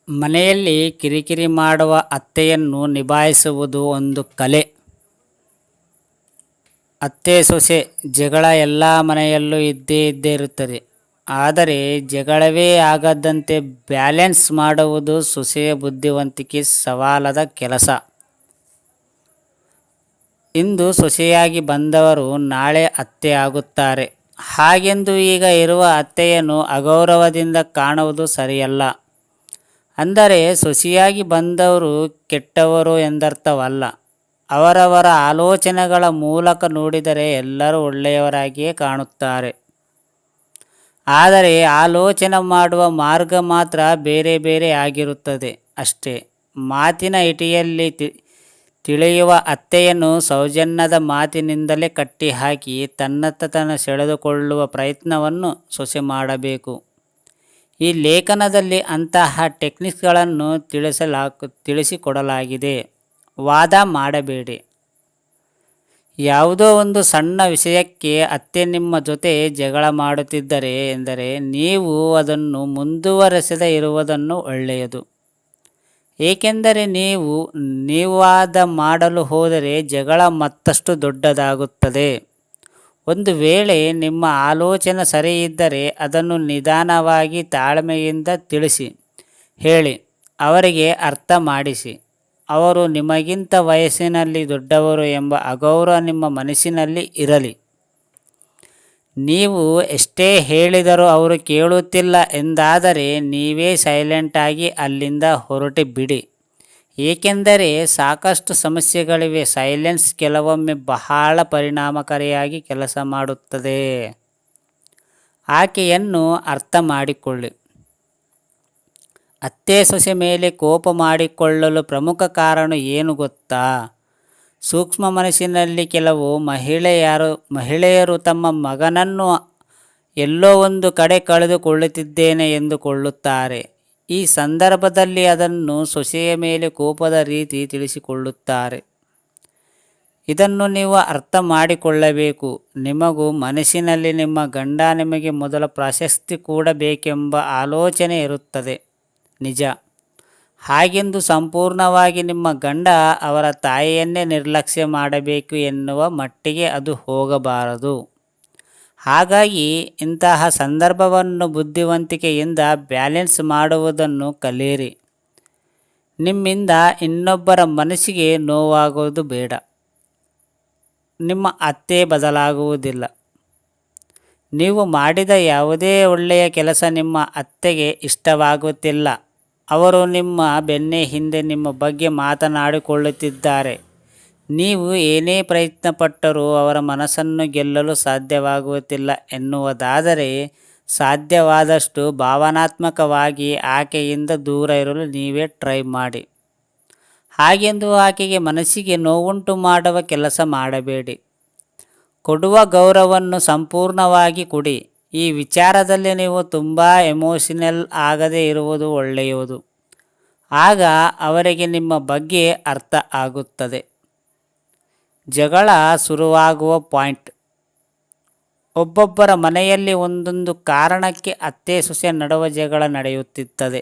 ಮನೆಯಲ್ಲಿ ಕಿರಿಕಿರಿ ಮಾಡುವ ಅತ್ತೆಯನ್ನು ನಿಭಾಯಿಸುವುದು ಒಂದು ಕಲೆ. ಅತ್ತೆ ಸೊಸೆ ಜಗಳ ಎಲ್ಲ ಮನೆಯಲ್ಲೂ ಇದ್ದೇ ಇರುತ್ತದೆ. ಆದರೆ ಜಗಳವೇ ಆಗದಂತೆ ಬ್ಯಾಲೆನ್ಸ್ ಮಾಡುವುದು ಸೊಸೆಯ ಬುದ್ಧಿವಂತಿಕೆ ಸವಾಲಾದ ಕೆಲಸ. ಇಂದು ಸೊಸೆಯಾಗಿ ಬಂದವರು ನಾಳೆ ಅತ್ತೆ ಆಗುತ್ತಾರೆ. ಹಾಗೆಂದು ಈಗ ಇರುವ ಅತ್ತೆಯನ್ನು ಅಗೌರವದಿಂದ ಕಾಣುವುದು ಸರಿಯಲ್ಲ. ಅಂದರೆ ಸೊಸೆಯಾಗಿ ಬಂದವರು ಕೆಟ್ಟವರು ಎಂದರ್ಥವಲ್ಲ. ಅವರವರ ಆಲೋಚನೆಗಳ ಮೂಲಕ ನೋಡಿದರೆ ಎಲ್ಲರೂ ಒಳ್ಳೆಯವರಾಗಿಯೇ ಕಾಣುತ್ತಾರೆ. ಆದರೆ ಆಲೋಚನೆ ಮಾಡುವ ಮಾರ್ಗ ಮಾತ್ರ ಬೇರೆ ಬೇರೆ ಆಗಿರುತ್ತದೆ ಅಷ್ಟೇ. ಮಾತಿನ ಇಟಿಯಲ್ಲಿ ತಿಳಿಯುವ ಅತ್ತೆಯನ್ನು ಸೌಜನ್ಯದ ಮಾತಿನಿಂದಲೇ ಕಟ್ಟಿಹಾಕಿ ತನ್ನತ್ತ ಸೆಳೆದುಕೊಳ್ಳುವ ಪ್ರಯತ್ನವನ್ನು ಸೊಸೆ ಮಾಡಬೇಕು. ಈ ಲೇಖನದಲ್ಲಿ ಅಂತಹ ಟೆಕ್ನಿಕ್ಸ್ಗಳನ್ನು ತಿಳಿಸಿಕೊಡಲಾಗಿದೆ. ವಾದ ಮಾಡಬೇಡಿ. ಯಾವುದೋ ಒಂದು ಸಣ್ಣ ವಿಷಯಕ್ಕೆ ಅತ್ತೆ ನಿಮ್ಮ ಜೊತೆ ಜಗಳ ಮಾಡುತ್ತಿದ್ದರೆ ಎಂದರೆ ನೀವು ಅದನ್ನು ಮುಂದುವರೆಸದೇ ಇರುವುದನ್ನು ಒಳ್ಳೆಯದು. ಏಕೆಂದರೆ ನೀವು ವಾದ ಮಾಡಲು ಹೋದರೆ ಜಗಳ ಮತ್ತಷ್ಟು ದೊಡ್ಡದಾಗುತ್ತದೆ. ಒಂದು ವೇಳೆ ನಿಮ್ಮ ಆಲೋಚನೆ ಸರಿಯಿದ್ದರೆ ಅದನ್ನು ನಿಧಾನವಾಗಿ ತಾಳ್ಮೆಯಿಂದ ತಿಳಿಸಿ ಹೇಳಿ, ಅವರಿಗೆ ಅರ್ಥ ಮಾಡಿಸಿ. ಅವರು ನಿಮಗಿಂತ ವಯಸ್ಸಿನಲ್ಲಿ ದೊಡ್ಡವರು ಎಂಬ ಅಗೌರವ ನಿಮ್ಮ ಮನಸ್ಸಿನಲ್ಲಿ ಇರಲಿ. ನೀವು ಎಷ್ಟೇ ಹೇಳಿದರೂ ಅವರು ಕೇಳುತ್ತಿಲ್ಲ ಎಂದಾದರೆ ನೀವೇ ಸೈಲೆಂಟಾಗಿ ಅಲ್ಲಿಂದ ಹೊರಟು ಬಿಡಿ. ಏಕೆಂದರೆ ಸಾಕಷ್ಟು ಸಮಸ್ಯೆಗಳಿವೆ. ಸೈಲೆನ್ಸ್ ಕೆಲವೊಮ್ಮೆ ಬಹಳ ಪರಿಣಾಮಕಾರಿಯಾಗಿ ಕೆಲಸ ಮಾಡುತ್ತದೆ. ಆಕೆಯನ್ನು ಅರ್ಥ ಮಾಡಿಕೊಳ್ಳಿ. ಅತ್ತೆ ಸೊಸೆ ಮೇಲೆ ಕೋಪ ಮಾಡಿಕೊಳ್ಳಲು ಪ್ರಮುಖ ಕಾರಣ ಏನು ಗೊತ್ತಾ? ಸೂಕ್ಷ್ಮ ಮನಸ್ಸಿನಲ್ಲಿ ಕೆಲವು ಮಹಿಳೆಯರು ತಮ್ಮ ಮಗನನ್ನು ಎಲ್ಲೋ ಒಂದು ಕಡೆ ಕಳೆದುಕೊಳ್ಳುತ್ತಿದ್ದೇನೆ ಎಂದುಕೊಳ್ಳುತ್ತಾರೆ. ಈ ಸಂದರ್ಭದಲ್ಲಿ ಅದನ್ನು ಸೊಸೆಯ ಮೇಲೆ ಕೋಪದ ರೀತಿ ತಿಳಿಸಿಕೊಳ್ಳುತ್ತಾರೆ. ಇದನ್ನು ನೀವು ಅರ್ಥ ಮಾಡಿಕೊಳ್ಳಬೇಕು. ನಿಮಗೂ ಮನಸ್ಸಿನಲ್ಲಿ ನಿಮ್ಮ ಗಂಡ ನಿಮಗೆ ಮೊದಲ ಪ್ರಾಶಸ್ತ್ಯ ಕೊಡಬೇಕೆಂಬ ಆಲೋಚನೆ ಇರುತ್ತದೆ, ನಿಜ. ಹಾಗೆಂದು ಸಂಪೂರ್ಣವಾಗಿ ನಿಮ್ಮ ಗಂಡ ಅವರ ತಾಯಿಯನ್ನೇ ನಿರ್ಲಕ್ಷ್ಯ ಮಾಡಬೇಕು ಎನ್ನುವ ಮಟ್ಟಿಗೆ ಅದು ಹೋಗಬಾರದು. ಹಾಗಾಗಿ ಇಂತಹ ಸಂದರ್ಭವನ್ನು ಬುದ್ಧಿವಂತಿಕೆಯಿಂದ ಬ್ಯಾಲೆನ್ಸ್ ಮಾಡುವುದನ್ನು ಕಲಿಯಿರಿ. ನಿಮ್ಮಿಂದ ಇನ್ನೊಬ್ಬರ ಮನಸ್ಸಿಗೆ ನೋವಾಗುವುದು ಬೇಡ. ನಿಮ್ಮ ಅತ್ತೆ ಬದಲಾಗುವುದಿಲ್ಲ. ನೀವು ಮಾಡಿದ ಯಾವುದೇ ಒಳ್ಳೆಯ ಕೆಲಸ ನಿಮ್ಮ ಅತ್ತೆಗೆ ಇಷ್ಟವಾಗುತ್ತಿಲ್ಲ. ಅವರು ನಿಮ್ಮ ಬೆನ್ನ ಹಿಂದೆ ನಿಮ್ಮ ಬಗ್ಗೆ ಮಾತನಾಡಿಕೊಳ್ಳುತ್ತಿದ್ದಾರೆ. ನೀವು ಏನೇ ಪ್ರಯತ್ನಪಟ್ಟರೂ ಅವರ ಮನಸ್ಸನ್ನು ಗೆಲ್ಲಲು ಸಾಧ್ಯವಾಗುತ್ತಿಲ್ಲ ಎನ್ನುವುದಾದರೆ ಸಾಧ್ಯವಾದಷ್ಟು ಭಾವನಾತ್ಮಕವಾಗಿ ಆಕೆಯಿಂದ ದೂರ ಇರಲು ನೀವೇ ಟ್ರೈ ಮಾಡಿ. ಹಾಗೆಂದು ಆಕೆಗೆ ಮನಸ್ಸಿಗೆ ನೋವುಂಟು ಮಾಡುವ ಕೆಲಸ ಮಾಡಬೇಡಿ. ಕೊಡುವ ಗೌರವವನ್ನು ಸಂಪೂರ್ಣವಾಗಿ ಕೊಡಿ. ಈ ವಿಚಾರದಲ್ಲಿ ನೀವು ತುಂಬ ಎಮೋಷನಲ್ ಆಗದೇ ಇರುವುದು ಒಳ್ಳೆಯದು. ಆಗ ಅವರಿಗೆ ನಿಮ್ಮ ಬಗ್ಗೆ ಅರ್ಥ ಆಗುತ್ತದೆ. ಜಗಳ ಶುರುವಾಗುವ ಪಾಯಿಂಟ್. ಒಬ್ಬೊಬ್ಬರ ಮನೆಯಲ್ಲಿ ಒಂದೊಂದು ಕಾರಣಕ್ಕೆ ಅತ್ತೆ ಸೊಸೆ ನಡುವೆ ಜಗಳ ನಡೆಯುತ್ತಿತ್ತದೆ.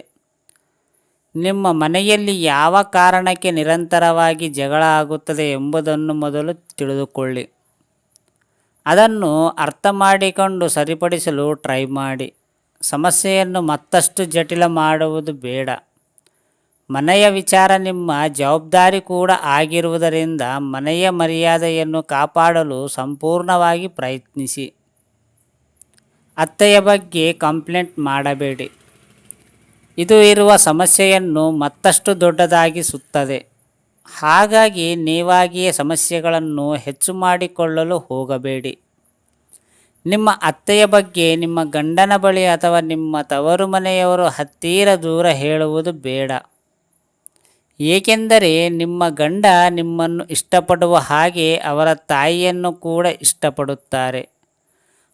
ನಿಮ್ಮ ಮನೆಯಲ್ಲಿ ಯಾವ ಕಾರಣಕ್ಕೆ ನಿರಂತರವಾಗಿ ಜಗಳ ಆಗುತ್ತದೆ ಎಂಬುದನ್ನು ಮೊದಲು ತಿಳಿದುಕೊಳ್ಳಿ. ಅದನ್ನು ಅರ್ಥ ಮಾಡಿಕೊಂಡು ಸರಿಪಡಿಸಲು ಟ್ರೈ ಮಾಡಿ. ಸಮಸ್ಯೆಯನ್ನು ಮತ್ತಷ್ಟು ಜಟಿಲ ಮಾಡುವುದು ಬೇಡ. ಮನೆಯ ವಿಚಾರ ನಿಮ್ಮ ಜವಾಬ್ದಾರಿ ಕೂಡ ಆಗಿರುವುದರಿಂದ ಮನೆಯ ಮರ್ಯಾದೆಯನ್ನು ಕಾಪಾಡಲು ಸಂಪೂರ್ಣವಾಗಿ ಪ್ರಯತ್ನಿಸಿ. ಅತ್ತೆಯ ಬಗ್ಗೆ ಕಂಪ್ಲೇಂಟ್ ಮಾಡಬೇಡಿ. ಇದು ಇರುವ ಸಮಸ್ಯೆಯನ್ನು ಮತ್ತಷ್ಟು ದೊಡ್ಡದಾಗಿಸುತ್ತದೆ. ಹಾಗಾಗಿ ನೀವಾಗಿಯೇ ಸಮಸ್ಯೆಗಳನ್ನು ಹೆಚ್ಚು ಮಾಡಿಕೊಳ್ಳಲು ಹೋಗಬೇಡಿ. ನಿಮ್ಮ ಅತ್ತೆಯ ಬಗ್ಗೆ ನಿಮ್ಮ ಗಂಡನ ಬಳಿ ಅಥವಾ ನಿಮ್ಮ ತವರು ಮನೆಯವರು ಹತ್ತಿರ ದೂರ ಹೇಳುವುದು ಬೇಡ. ಏಕೆಂದರೆ ನಿಮ್ಮ ಗಂಡ ನಿಮ್ಮನ್ನು ಇಷ್ಟಪಡುವ ಹಾಗೆ ಅವರ ತಾಯಿಯನ್ನು ಕೂಡ ಇಷ್ಟಪಡುತ್ತಾರೆ.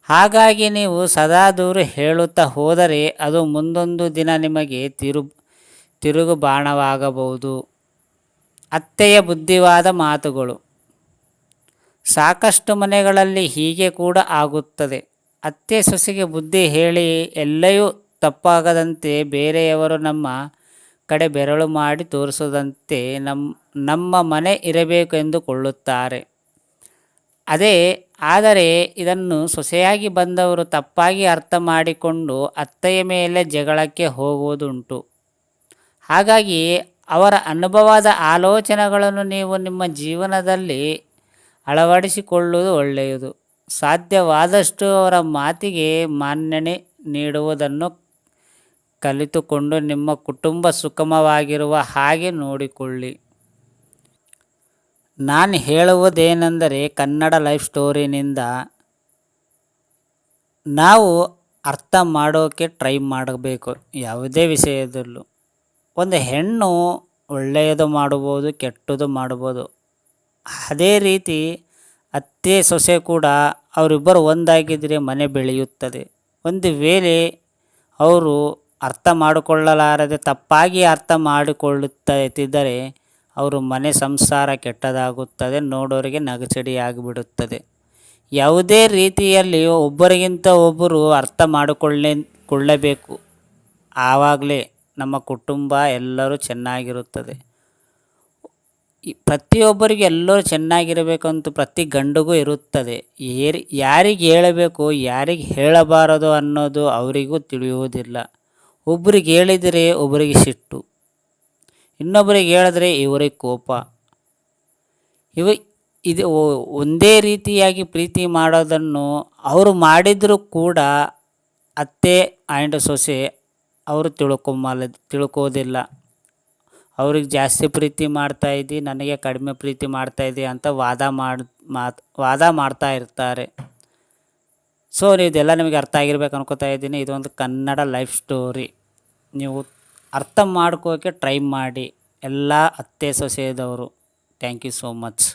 ಹಾಗಾಗಿ ನೀವು ಸದಾ ದೂರು ಹೇಳುತ್ತಾ ಹೋದರೆ ಅದು ಮುಂದೊಂದು ದಿನ ನಿಮಗೆ ತಿರುಗು ಬಾಣವಾಗಬಹುದು. ಅತ್ತೆಯ ಬುದ್ಧಿವಾದ ಮಾತುಗಳು. ಸಾಕಷ್ಟು ಮನೆಗಳಲ್ಲಿ ಹೀಗೆ ಕೂಡ ಆಗುತ್ತದೆ. ಅತ್ತೆ ಸೊಸೆಗೆ ಬುದ್ಧಿ ಹೇಳಿ ಎಲ್ಲವೂ ತಪ್ಪಾಗದಂತೆ ಬೇರೆಯವರು ನಮ್ಮ ಕಡೆ ಬೆರಳು ಮಾಡಿ ತೋರಿಸದಂತೆ ನಮ್ಮ ಮನೆ ಇರಬೇಕು ಎಂದುಕೊಳ್ಳುತ್ತಾರೆ. ಆದರೆ ಇದನ್ನು ಸೊಸೆಯಾಗಿ ಬಂದವರು ತಪ್ಪಾಗಿ ಅರ್ಥ ಮಾಡಿಕೊಂಡು ಅತ್ತೆಯ ಮೇಲೆ ಜಗಳಕ್ಕೆ ಹೋಗುವುದುಂಟು. ಹಾಗಾಗಿ ಅವರ ಅನುಭವದ ಆಲೋಚನೆಗಳನ್ನು ನೀವು ನಿಮ್ಮ ಜೀವನದಲ್ಲಿ ಅಳವಡಿಸಿಕೊಳ್ಳುವುದು ಒಳ್ಳೆಯದು. ಸಾಧ್ಯವಾದಷ್ಟು ಅವರ ಮಾತಿಗೆ ಮಾನ್ಯತೆ ನೀಡುವುದನ್ನು ಕಲಿತುಕೊಂಡು ನಿಮ್ಮ ಕುಟುಂಬ ಸುಖಮವಾಗಿರುವ ಹಾಗೆ ನೋಡಿಕೊಳ್ಳಿ. ನಾನು ಹೇಳುವುದೇನೆಂದರೆ, ಕನ್ನಡ ಲೈಫ್ ಸ್ಟೋರಿನಿಂದ ನಾವು ಅರ್ಥ ಮಾಡೋಕ್ಕೆ ಟ್ರೈ ಮಾಡಬೇಕು. ಯಾವುದೇ ವಿಷಯದಲ್ಲೂ ಒಂದು ಹೆಣ್ಣು ಒಳ್ಳೆಯದು ಮಾಡ್ಬೋದು, ಕೆಟ್ಟದ್ದು ಮಾಡ್ಬೋದು. ಅದೇ ರೀತಿ ಅತ್ತೆ ಸೊಸೆ ಕೂಡ ಅವರಿಬ್ಬರು ಒಂದಾಗಿದ್ದರೆ ಮನೆ ಬೆಳೆಯುತ್ತದೆ. ಒಂದು ವೇಳೆ ಅವರು ಅರ್ಥ ಮಾಡಿಕೊಳ್ಳಲಾರದೆ ತಪ್ಪಾಗಿ ಅರ್ಥ ಮಾಡಿಕೊಳ್ಳುತ್ತಿದ್ದರೆ ಅವರು ಮನೆ ಸಂಸಾರ ಕೆಟ್ಟದಾಗುತ್ತದೆ, ನೋಡೋರಿಗೆ ನಗಚಡಿಯಾಗಿಬಿಡುತ್ತದೆ. ಯಾವುದೇ ರೀತಿಯಲ್ಲಿ ಒಬ್ಬರಿಗಿಂತ ಒಬ್ಬರು ಅರ್ಥ ಮಾಡಿಕೊಳ್ಳಬೇಕು. ಆವಾಗಲೇ ನಮ್ಮ ಕುಟುಂಬ ಎಲ್ಲರೂ ಚೆನ್ನಾಗಿರುತ್ತದೆ. ಪ್ರತಿಯೊಬ್ಬರಿಗೆ ಎಲ್ಲರೂ ಚೆನ್ನಾಗಿರಬೇಕಂತ ಪ್ರತಿ ಗಂಡಿಗೂ ಇರುತ್ತದೆ. ಯಾರಿಗೆ ಹೇಳಬೇಕು ಯಾರಿಗೆ ಹೇಳಬಾರದು ಅನ್ನೋದು ಅವರಿಗೂ ತಿಳಿಯುವುದಿಲ್ಲ. ಒಬ್ಬರಿಗೆ ಹೇಳಿದರೆ ಒಬ್ಬರಿಗೆ ಸಿಟ್ಟು, ಇನ್ನೊಬ್ಬರಿಗೆ ಹೇಳಿದ್ರೆ ಇವರಿಗೆ ಕೋಪ. ಇದು ಒಂದೇ ರೀತಿಯಾಗಿ ಪ್ರೀತಿ ಮಾಡೋದನ್ನು ಅವರು ಮಾಡಿದರೂ ಕೂಡ ಅತ್ತೆ ಆ್ಯಂಡ್ ಸೊಸೆ ಅವರು ತಿಳ್ಕೋದಿಲ್ಲ. ಅವ್ರಿಗೆ ಜಾಸ್ತಿ ಪ್ರೀತಿ ಮಾಡ್ತಾಯಿದ್ದಿ, ನನಗೆ ಕಡಿಮೆ ಪ್ರೀತಿ ಮಾಡ್ತಾಯಿದ್ದಿ ಅಂತ ವಾದ ಮಾಡ್ತಾ ಇರ್ತಾರೆ. ಸೊ ಇದೆಲ್ಲ ನಿಮಗೆ ಅರ್ಥ ಆಗಿರ್ಬೇಕು ಅನ್ಕೋತಾ ಇದ್ದೀನಿ. ಇದೊಂದು ಕನ್ನಡ ಲೈಫ್ ಸ್ಟೋರಿ. ನೀವು ಅರ್ಥ ಮಾಡ್ಕೋಕ್ಕೆ ಟ್ರೈ ಮಾಡಿ ಎಲ್ಲ ಅತ್ತೆ ಸೊಸೆಯದವರು. Thank you so much.